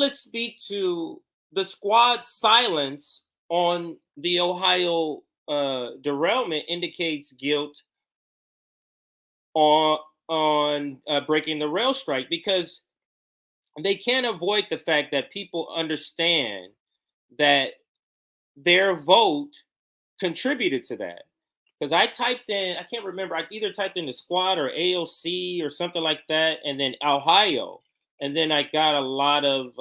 let's speak to the squad's silence on the Ohio derailment indicates guilt on breaking the rail strike, because they can't avoid the fact that people understand that their vote contributed to that. Because I typed in, I can't remember, I either typed in the squad or AOC or something like that, and then Ohio. And then I got a lot of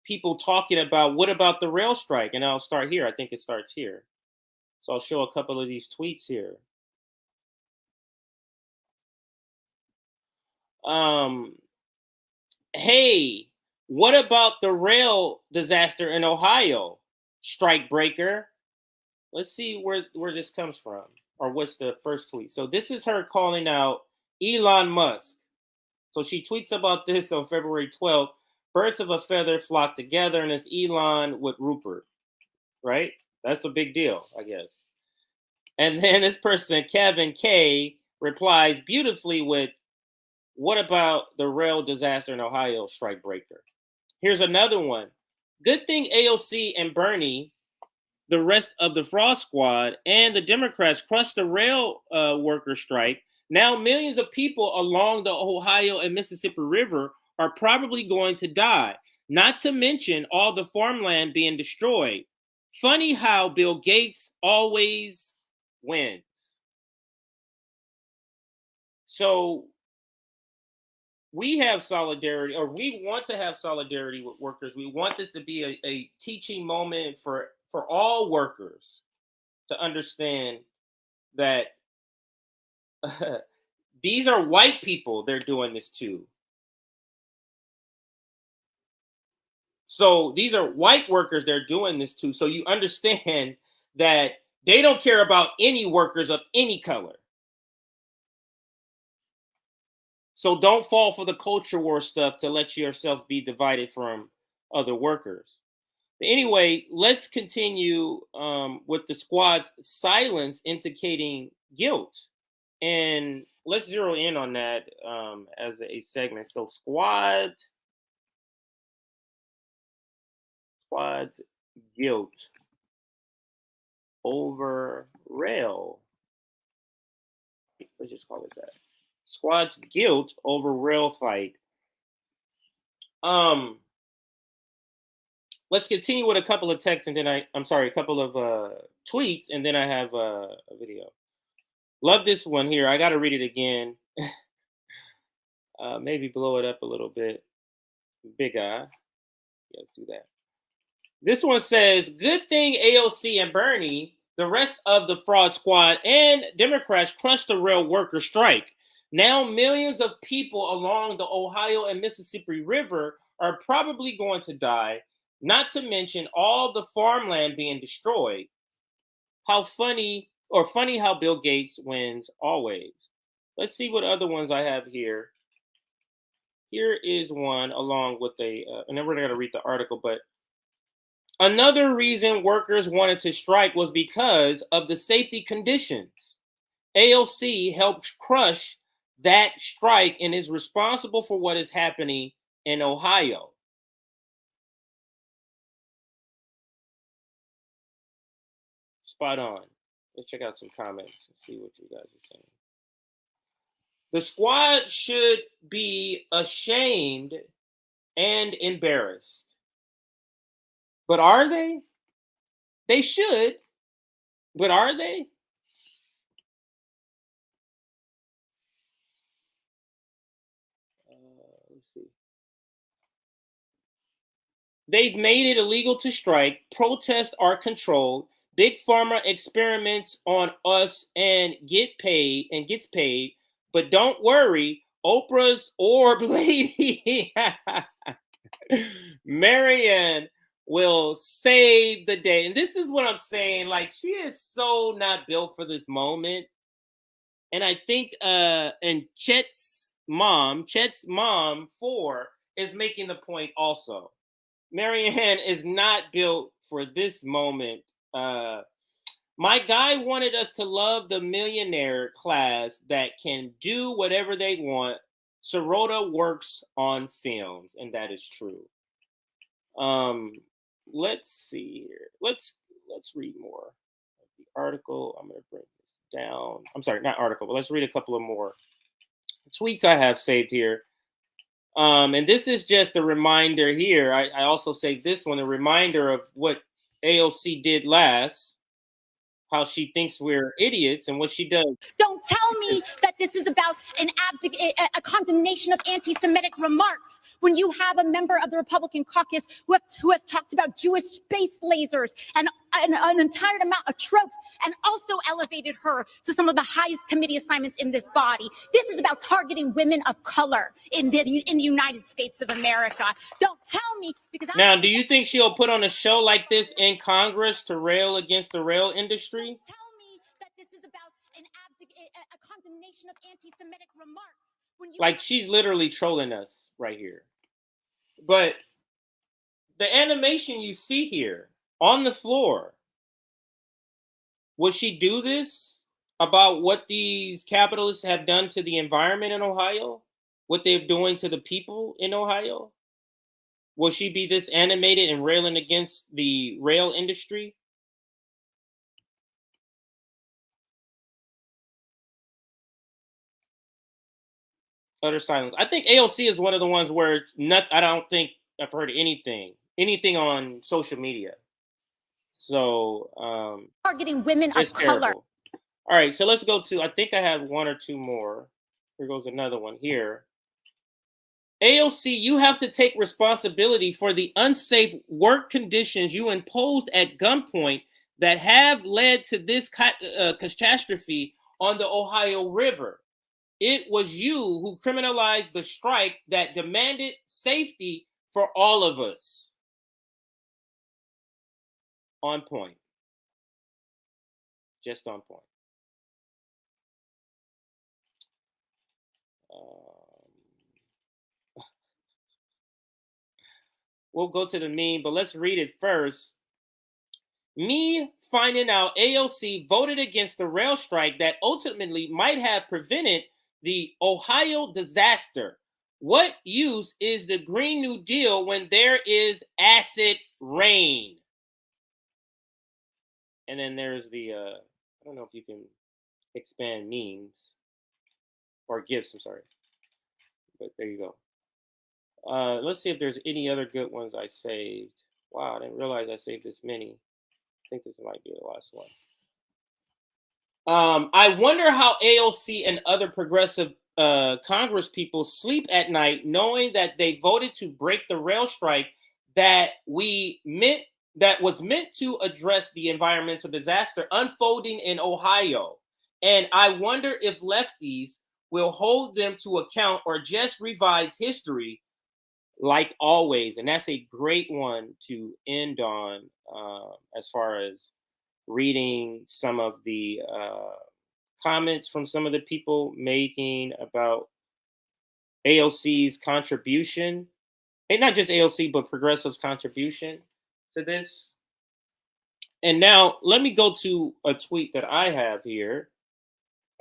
people talking about, what about the rail strike? And I'll start here. I think it starts here. So I'll show a couple of these tweets here. Hey, what about the rail disaster in Ohio? Strike breaker. Let's see where this comes from, or what's the first tweet. So this is her calling out Elon Musk. So she tweets about this on February 12th. Birds of a feather flock together, and it's Elon with Rupert, right? That's a big deal, I guess. And then this person, Kevin K, replies beautifully with, what about the rail disaster in Ohio, strike breaker? Here's another one. Good thing AOC and Bernie, the rest of the fraud squad, and the Democrats crushed the rail worker strike. Now millions of people along the Ohio and Mississippi River are probably going to die, not to mention all the farmland being destroyed. Funny how Bill Gates always wins. So we have solidarity, or we want to have solidarity with workers. We want this to be a teaching moment for all workers to understand that these are white people they're doing this to. So these are white workers they're doing this to. So you understand that they don't care about any workers of any color. So don't fall for the culture war stuff to let yourself be divided from other workers. But anyway, let's continue with the squad's silence indicating guilt. And let's zero in on that as a segment. So squad guilt over rail. Let's just call it that. Squad's guilt over rail fight. Let's continue with a couple of texts, and then a couple of tweets, and then I have a video. Love this one here. I got to read it again. Maybe blow it up a little bit. Big eye. Yeah, let's do that. This one says, good thing AOC and Bernie, the rest of the fraud squad, and Democrats crushed the rail worker strike. Now millions of people along the Ohio and Mississippi River are probably going to die, not to mention all the farmland being destroyed. How funny how Bill Gates wins always. Let's see what other ones I have here. Here is one along with and then we're going to read the article, but another reason workers wanted to strike was because of the safety conditions. AOC helped crush that strike and is responsible for what is happening in Ohio. Spot on. Let's check out some comments and see what you guys are saying. The squad should be ashamed and embarrassed. But are they? They should. But are they? Let's see. They've made it illegal to strike. Protests are controlled. Big Pharma experiments on us and gets paid. But don't worry, Oprah's orb lady, Marianne, will save the day. And this is what I'm saying. Like, she is so not built for this moment. And I think and Chet's mom 4 is making the point also. Marianne is not built for this moment. My guy wanted us to love the millionaire class that can do whatever they want, Sirota works on films, and that is true. Let's see here. Let's read more of the article. I'm gonna bring this down. I'm sorry, not article, but let's read a couple of more tweets I have saved here. And this is just a reminder here. I also saved this one, a reminder of what AOC did last, how she thinks we're idiots, and what she does. Don't tell me that this is about a condemnation of anti-Semitic remarks when you have a member of the Republican caucus who has talked about Jewish space lasers and an entire amount of tropes, and also elevated her to some of the highest committee assignments in this body. This is about targeting women of color in the United States of America. Don't tell me, because now, do you think she'll put on a show like this in Congress to rail against the rail industry? Don't tell me that this is about a condemnation of anti-Semitic remarks. Like, she's literally trolling us right here. But the animation you see here on the floor, would she do this about what these capitalists have done to the environment in Ohio? What they're doing to the people in Ohio? Will she be this animated and railing against the rail industry? Utter silence. I think AOC is one of the ones where I don't think I've heard anything on social media. So targeting women of color. All right, so let's go to, I think I have one or two more. Here goes another one here. AOC, you have to take responsibility for the unsafe work conditions you imposed at gunpoint that have led to this catastrophe on the Ohio River. It was you who criminalized the strike that demanded safety for all of us. On point. Just on point. We'll go to the meme, but let's read it first. Me finding out AOC voted against the rail strike that ultimately might have prevented the Ohio disaster. What use is the Green New Deal when there is acid rain? And then there's the, I don't know if you can expand memes or GIFs, I'm sorry. But there you go. Let's see if there's any other good ones I saved. Wow, I didn't realize I saved this many. I think this might be the last one. I wonder how AOC and other progressive Congress people sleep at night knowing that they voted to break the rail strike that was meant to address the environmental disaster unfolding in Ohio. And I wonder if lefties will hold them to account or just revise history like always. And that's a great one to end on as far as reading some of the comments from some of the people making about AOC's contribution, and not just AOC, but progressives' contribution to this. And now let me go to a tweet that I have here.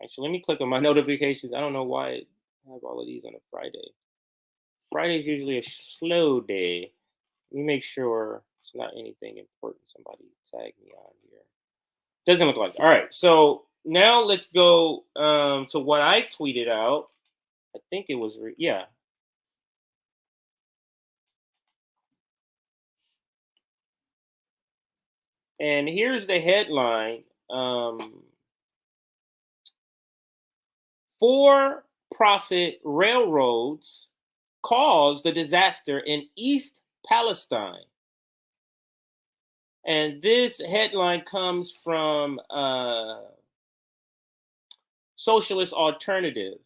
Actually, let me click on my notifications. I don't know why I have all of these on a Friday. Friday's usually a slow day. Let me make sure it's not anything important. Somebody tag me on here. Doesn't look like it. All right, so now let's go to what I tweeted out. I think it was, yeah. And here's the headline. For-profit railroads caused the disaster in East Palestine. And this headline comes from Socialist Alternative.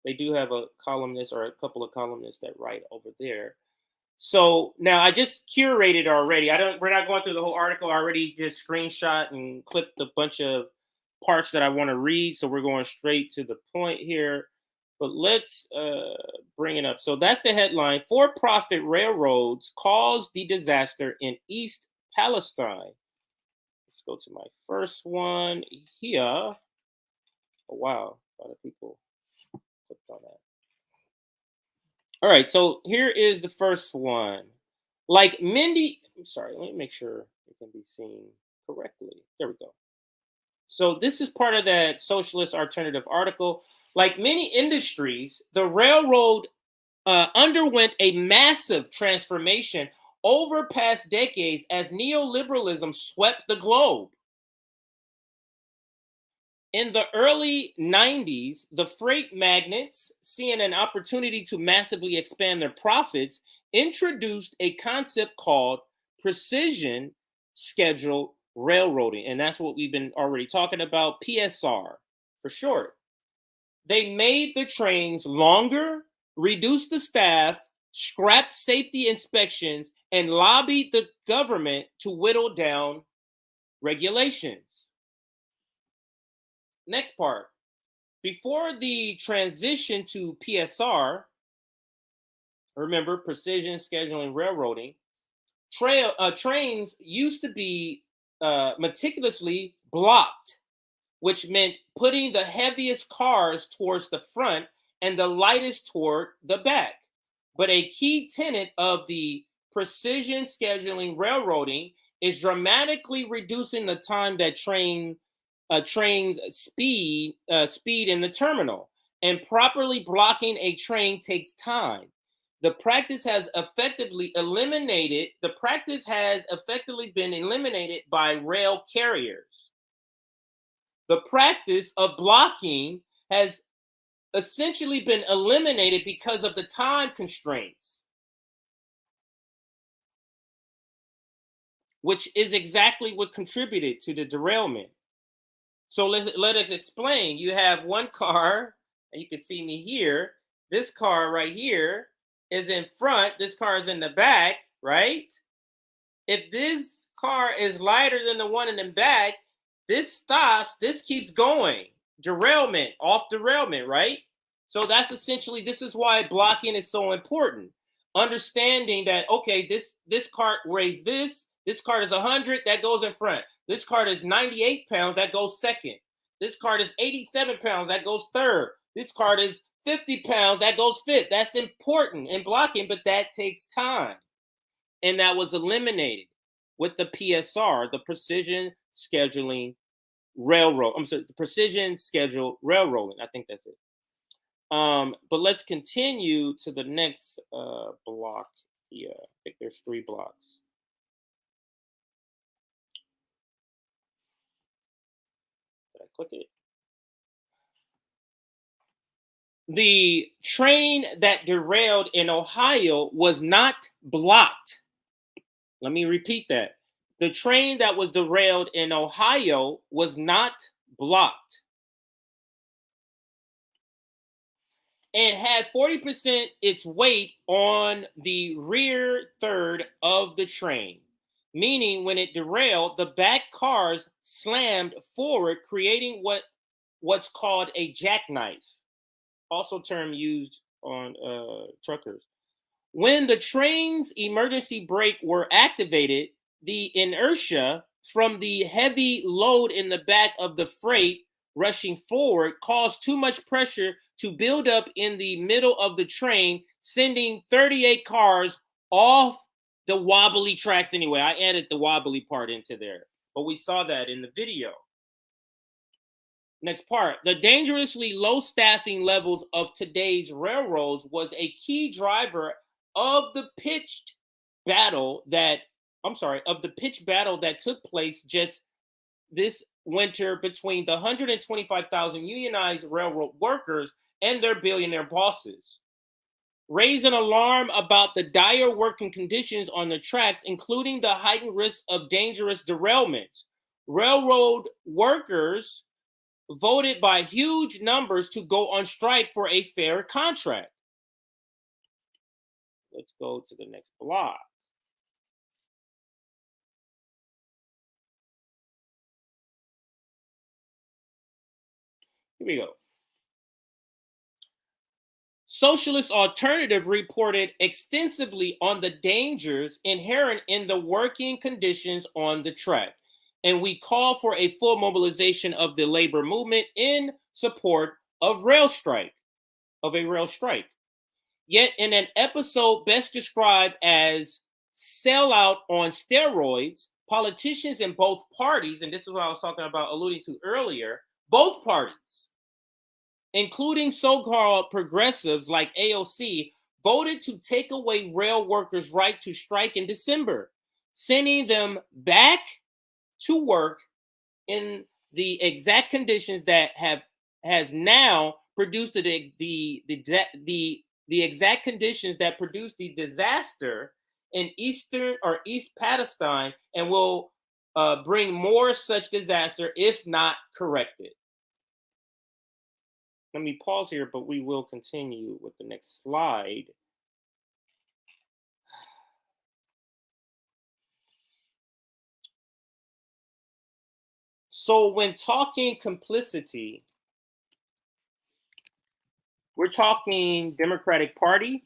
They do have a columnist or a couple of columnists that write over there. So now I just curated already. We're not going through the whole article. I already just screenshot and clipped a bunch of parts that I want to read. So we're going straight to the point here. But let's bring it up. So that's the headline. For-profit railroads caused the disaster in East Palestine. Let's go to my first one here. Oh, wow. A lot of people clicked on that. All right, so here is the first one. Like Mindy, I'm sorry, let me make sure it can be seen correctly. There we go. So this is part of that socialist alternative article. Like many industries, the railroad underwent a massive transformation over past decades as neoliberalism swept the globe. In the early 90s, the freight magnates, seeing an opportunity to massively expand their profits, introduced a concept called precision scheduled railroading. And that's what we've been already talking about, PSR for short. They made the trains longer, reduced the staff, scrapped safety inspections, and lobbied the government to whittle down regulations. Next part. Before the transition to PSR, remember precision scheduling railroading, trains used to be meticulously blocked, which meant putting the heaviest cars towards the front and the lightest toward the back. But a key tenet of the precision scheduling railroading is dramatically reducing the time that trains speed in the terminal. And properly blocking a train takes time. The practice has effectively been eliminated by rail carriers. The practice of blocking has essentially been eliminated because of the time constraints, which is exactly what contributed to the derailment. So let us explain. You have one car, and you can see me here. This car right here is in front. This car is in the back, right? If this car is lighter than the one in the back, this stops, this keeps going. Derailment, off derailment, right? So that's essentially, this is why blocking is so important. Understanding that, okay, this cart weighs this cart is 100, that goes in front. This cart is 98 pounds, that goes second. This cart is 87 pounds, that goes third. This cart is 50 pounds, that goes fifth. That's important in blocking, but that takes time. And that was eliminated with the PSR, the precision scheduling railroad. I'm sorry, the precision scheduled railroading. I think that's it. But let's continue to the next block here. I think there's 3 blocks. Did I click it? The train that derailed in Ohio was not blocked. Let me repeat that. The train that was derailed in Ohio was not blocked and had 40% its weight on the rear third of the train, meaning when it derailed, the back cars slammed forward, creating what's called a jackknife, also term used on truckers. When the train's emergency brake were activated, the inertia from the heavy load in the back of the freight rushing forward caused too much pressure to build up in the middle of the train, sending 38 cars off the wobbly tracks anyway. I added the wobbly part into there, but we saw that in the video. Next part, the dangerously low staffing levels of today's railroads was a key driver of the pitched battle that took place just this winter between the 125,000 unionized railroad workers and their billionaire bosses, raising alarm about the dire working conditions on the tracks, including the heightened risk of dangerous derailments. Railroad workers voted by huge numbers to go on strike for a fair contract. Let's go to the next block. Here we go. Socialist Alternative reported extensively on the dangers inherent in the working conditions on the track, and we call for a full mobilization of the labor movement in support of a rail strike. Yet in an episode best described as sellout on steroids, politicians in both parties, and this is what I was talking about, alluding to earlier, both parties, including so-called progressives like AOC, voted to take away rail workers' right to strike in December, sending them back to work in the exact conditions that has now produced the exact conditions that produced the disaster in Eastern or East Palestine, and will bring more such disaster if not corrected. Let me pause here, but we will continue with the next slide. So when talking complicity, we're talking Democratic Party.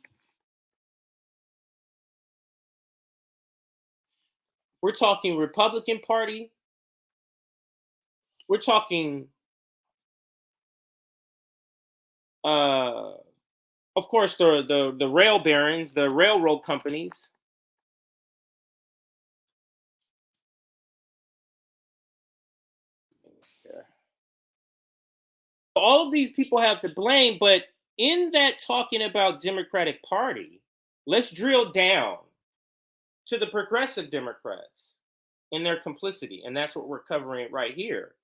We're talking Republican Party. We're talking, of course, the rail barons, the railroad companies. All of these people have to blame, but in that talking about Democratic Party, let's drill down to the progressive Democrats and their complicity, and that's what we're covering right here.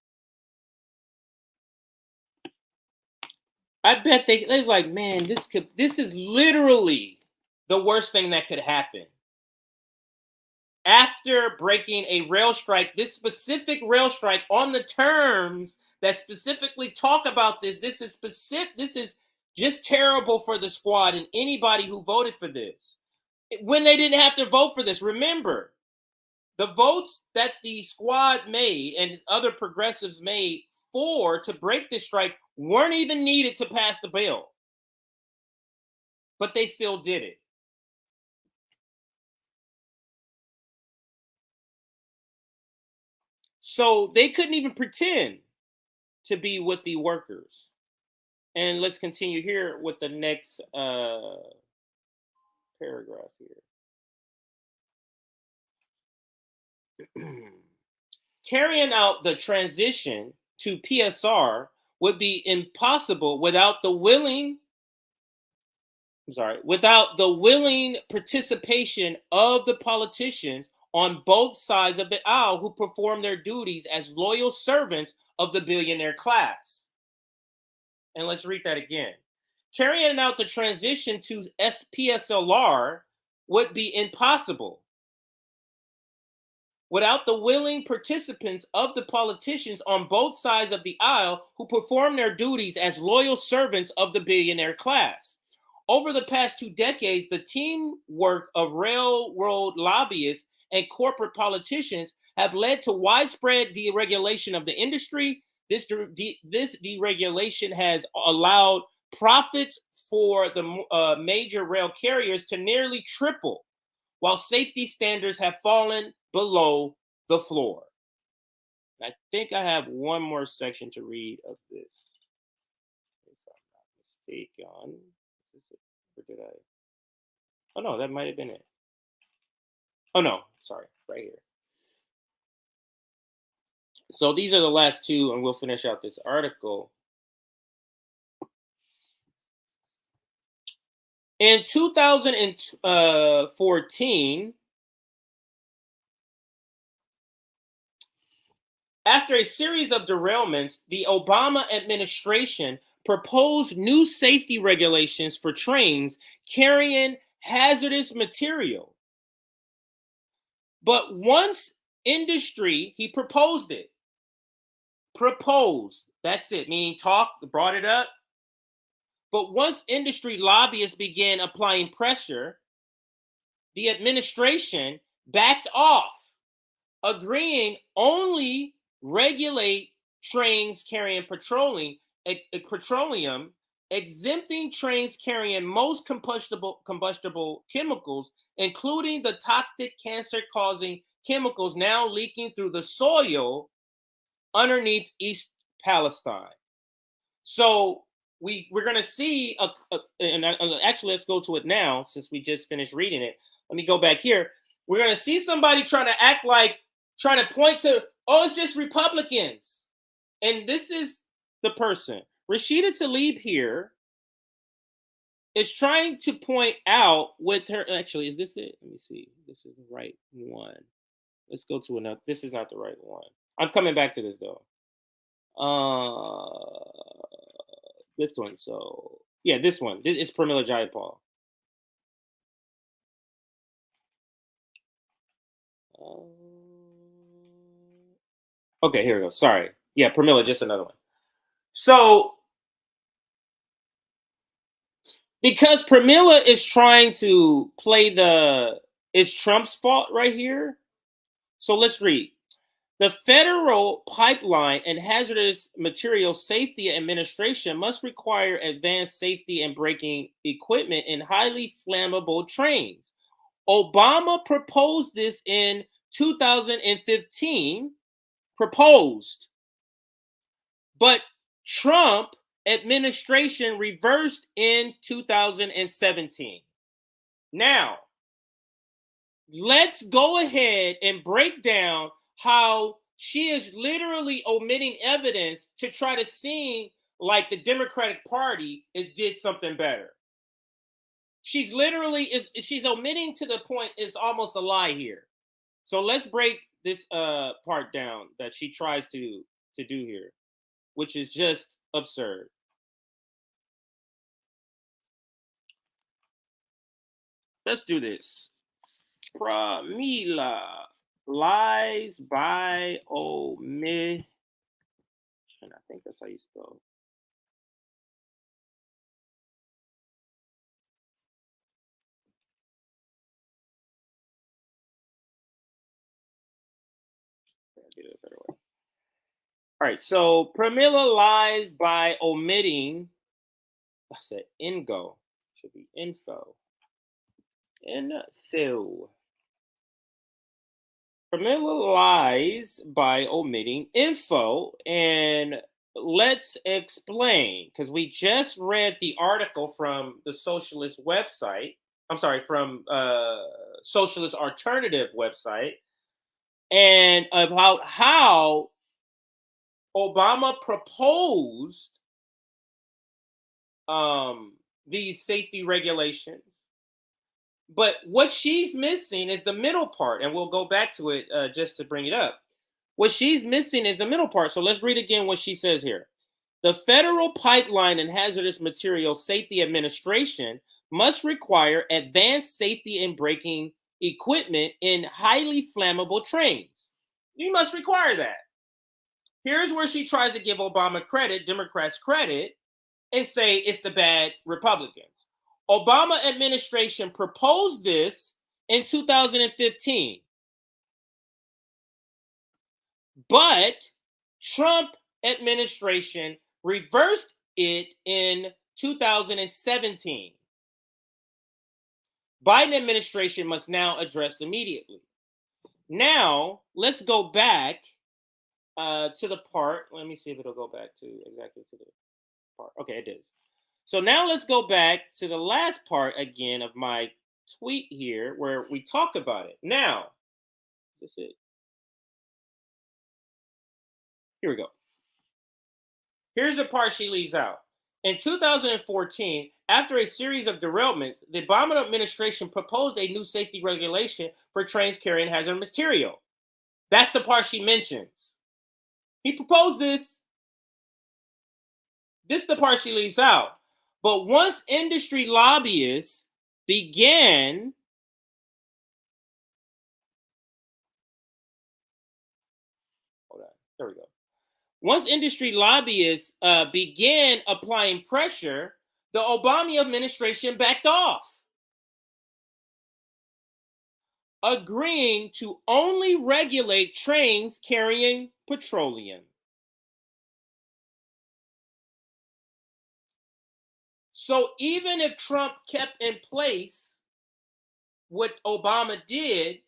I bet they're like, man, this is literally the worst thing that could happen. After breaking a rail strike, this specific rail strike on the terms that specifically talk about this is specific. This is just terrible for the squad and anybody who voted for this. When they didn't have to vote for this, remember, the votes that the squad made and other progressives made to break this strike weren't even needed to pass the bill. But they still did it. So they couldn't even pretend to be with the workers. And let's continue here with the next paragraph here. Carrying out the transition to PSR would be impossible without the willing participation of the politicians on both sides of the aisle who perform their duties as loyal servants of the billionaire class. And let's read that again. Carrying out the transition to PSLR would be impossible without the willing participants of the politicians on both sides of the aisle who perform their duties as loyal servants of the billionaire class. Over the past 2 decades, the teamwork of railroad lobbyists and corporate politicians have led to widespread deregulation of the industry. This deregulation has allowed profits for the major rail carriers to nearly triple, while safety standards have fallen below the floor. I think I have one more section to read of this, if I'm not mistaken. Or did I? Oh no, that might have been it. Oh no, sorry, right here. So these are the last two, and we'll finish out this article. In 2014, after a series of derailments, the Obama administration proposed new safety regulations for trains carrying hazardous material. But once industry, he proposed it. Proposed, that's it, meaning brought it up. But once industry lobbyists began applying pressure, the administration backed off, agreeing only regulate trains carrying petroleum, exempting trains carrying most combustible chemicals, including the toxic cancer-causing chemicals now leaking through the soil underneath East Palestine. So we're going to see actually let's go to it now since we just finished reading it. Let me go back here. We're going to see somebody trying to act like trying to point to, oh, it's just Republicans. And this is the person. Rashida Tlaib here is trying to point out with her, actually, is this it? Let me see. This is the right one. Let's go to another. This is not the right one. I'm coming back to this though. This one. So yeah, this one. This is Pramila Jayapal. Okay, here we go. Sorry. Yeah, Pramila, just another one. So because Pramila is trying to play it's Trump's fault right here. So let's read. The Federal Pipeline and Hazardous Materials Safety Administration must require advanced safety and braking equipment in highly flammable trains. Obama proposed this in 2015, but Trump administration reversed in 2017. Now, let's go ahead and break down how she is literally omitting evidence to try to seem like the Democratic Party did something better. She's literally she's omitting to the point is almost a lie here. So let's break this part down that she tries to do here, which is just absurd. Let's do this. Pramila lies by omission. I think that's how you spell it. I'll get it a better way. All right, so Pramila lies by omitting. I said info. Should be info. Info. Pramila lies by omitting info, and let's explain, because we just read the article from the socialist website. I'm sorry, from Socialist Alternative website, and about how Obama proposed these safety regulations. But what she's missing is the middle part, and we'll go back to it just to bring it up. What she's missing is the middle part. So let's read again what she says here. The Federal Pipeline and Hazardous Materials Safety Administration must require advanced safety and braking equipment in highly flammable trains. You must require that. Here's where she tries to give Obama credit, Democrats credit, and say it's the bad Republicans. Obama administration proposed this in 2015, but Trump administration reversed it in 2017. Biden administration must now address immediately. Now, let's go back to the part. Let me see if it'll go back to exactly to the part. Okay, it is. So now let's go back to the last part again of my tweet here where we talk about it. Now, this is it. Here we go. Here's the part she leaves out. In 2014, after a series of derailments, the Obama administration proposed a new safety regulation for trains carrying hazardous material. That's the part she mentions. He proposed this. This is the part she leaves out. But once industry lobbyists began there we go. Once industry lobbyists began applying pressure, the Obama administration backed off, agreeing to only regulate trains carrying petroleum. So even if Trump kept in place what Obama did,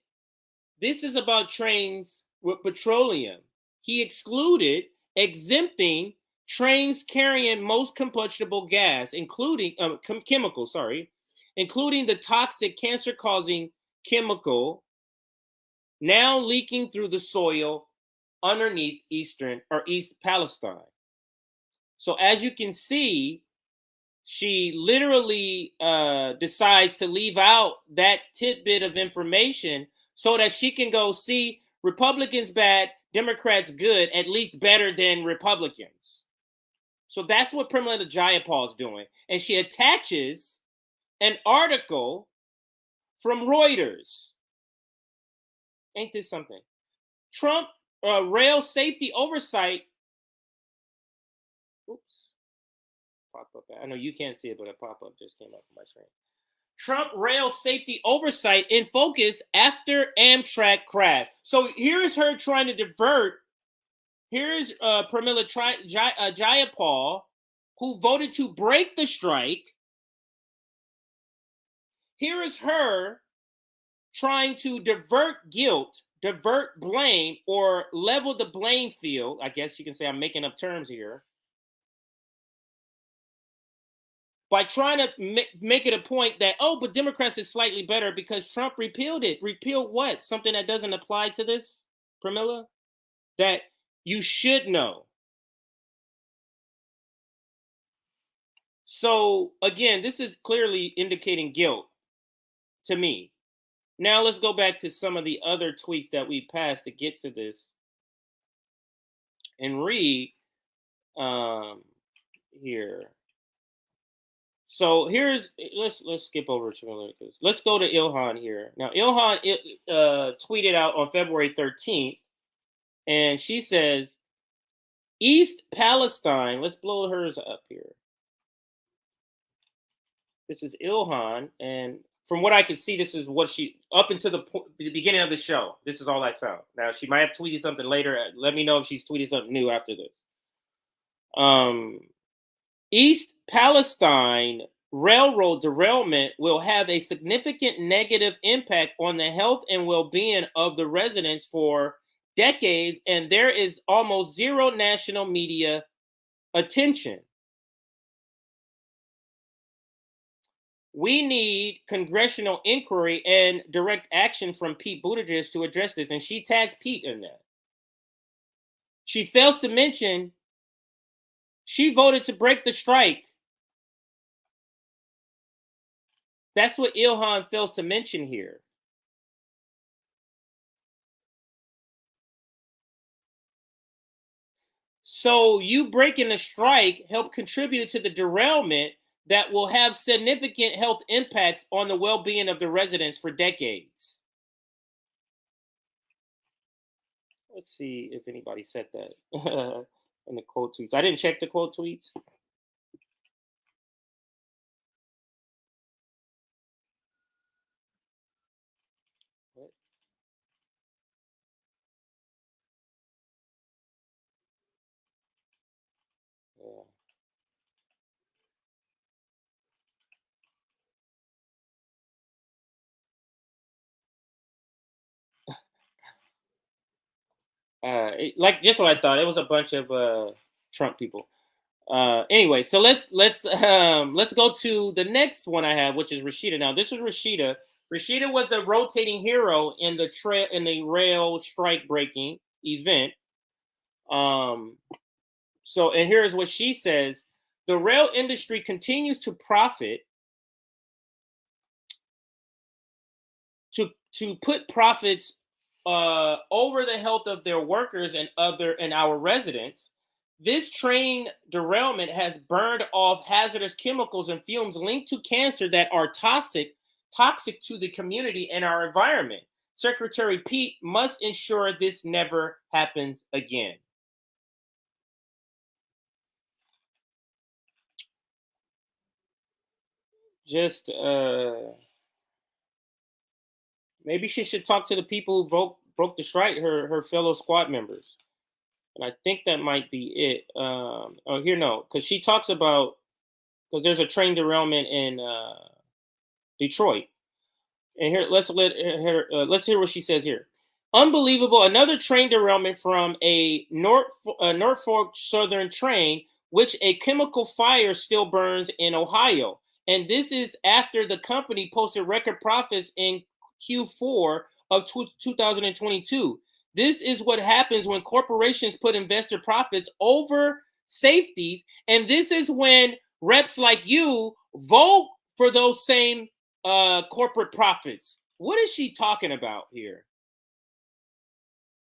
this is about trains with petroleum. He excluded exempting trains carrying most combustible gas, including chemicals, including the toxic cancer-causing chemical now leaking through the soil underneath East Palestine. So as you can see, she literally decides to leave out that tidbit of information so that she can go see Republicans bad, Democrats good, at least better than Republicans. So that's what Pramila Jayapal is doing. And she attaches an article from Reuters. Ain't this something? Trump rail safety oversight. Oops. Pop up. I know you can't see it, but a pop-up just came up on my screen. Trump rail safety oversight in focus after Amtrak crash. So here's her trying to divert. Here's Pramila Jayapal, who voted to break the strike. Here is her trying to divert guilt, divert blame, or level the blame field. I guess you can say I'm making up terms here. By trying to make it a point that, oh, but Democrats is slightly better because Trump repealed it. Repealed what? Something that doesn't apply to this, Pramila? That you should know. So, again, this is clearly indicating guilt to me. Now, let's go back to some of the other tweets that we passed to get to this and read here. So here's let's skip over to this. Let's go to Ilhan here. Now Ilhan tweeted out on February 13th, and she says, East Palestine. Let's blow hers up here. This is Ilhan, and from what I could see, this is what she up until the beginning of the show. This is all I found. Now she might have tweeted something later. Let me know if she's tweeted something new after this. East Palestine railroad derailment will have a significant negative impact on the health and well-being of the residents for decades, and there is almost zero national media attention. We need congressional inquiry and direct action from Pete Buttigieg to address this, and she tags Pete in that. She fails to mention she voted to break the strike. That's what Ilhan fails to mention here. So you breaking the strike helped contribute to the derailment that will have significant health impacts on the well-being of the residents for decades. Let's see if anybody said that in the quote tweets. I didn't check the quote tweets. Like just what I thought. It was a bunch of Trump people. Anyway, so let's go to the next one I have, which is Rashida. Now this is Rashida. Rashida was the rotating hero in the rail strike breaking event. So and here's what she says: the rail industry continues to profit to put profits over the health of their workers and our residents. This train derailment has burned off hazardous chemicals and fumes linked to cancer that are toxic to the community and our environment. Secretary Pete must ensure this never happens again. Just maybe she should talk to the people who broke the strike, her fellow squad members. And I think that might be it. Because she talks about, because there's a train derailment in Detroit. And here, let's hear what she says here. Unbelievable! Another train derailment from a Norfolk Southern train which a chemical fire still burns in Ohio. And this is after the company posted record profits in Q4 of 2022. This is what happens when corporations put investor profits over safety. And this is when reps like you vote for those same corporate profits. What is she talking about here?